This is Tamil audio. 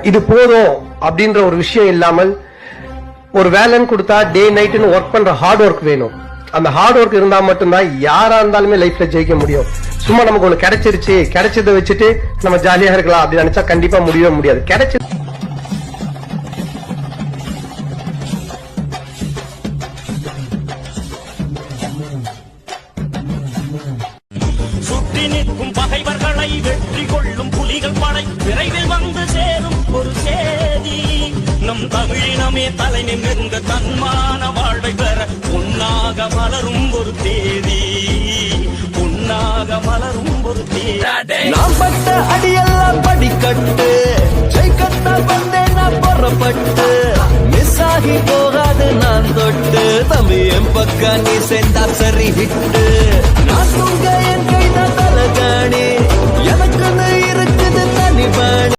இது போதும் அப்படின்ற ஒரு விஷயம் இல்லாமல் ஒரு வேலைன்னு கொடுத்தா டே நைட்னு ஒர்க் பண்ற ஹார்ட் ஒர்க் வேணும். அந்த ஹார்ட் ஒர்க் இருந்தா மட்டும்தான் யாரா இருந்தாலுமே லைஃப்ல ஜெயிக்க முடியும். சும்மா நமக்கு ஒண்ணு கிடைச்சிருச்சு, கிடைச்சதை வச்சுட்டு நம்ம ஜாலியா இருக்கலாம் அப்படி நினைச்சா கண்டிப்பா முடியவே முடியாது. கிடைச்சது சுற்றி நிற்கும் பகைவர்களை வெற்றி கொள்ளும் புலிகள் படை விரைவில் வந்து சேரும் ஒரு சேதி. நம் தமிழினமே தலை நிமிர்ந்த தன்மான வாழ்வை பெற பொன்னாக மலரும் ஒரு தேதி, பொன்னாக மலரும் ஒரு தேதி. நாம் பட்ட அடியெல்லாம் படிக்கட்டு, ஜெயிக்கட்ட வந்தேன் நான் புறப்பட்டு, மிஸ் ஆகி போகாது நான் தொட்டு, தம்பி என் பக்கம் நீ சேர்ந்தா சரி விட்டு.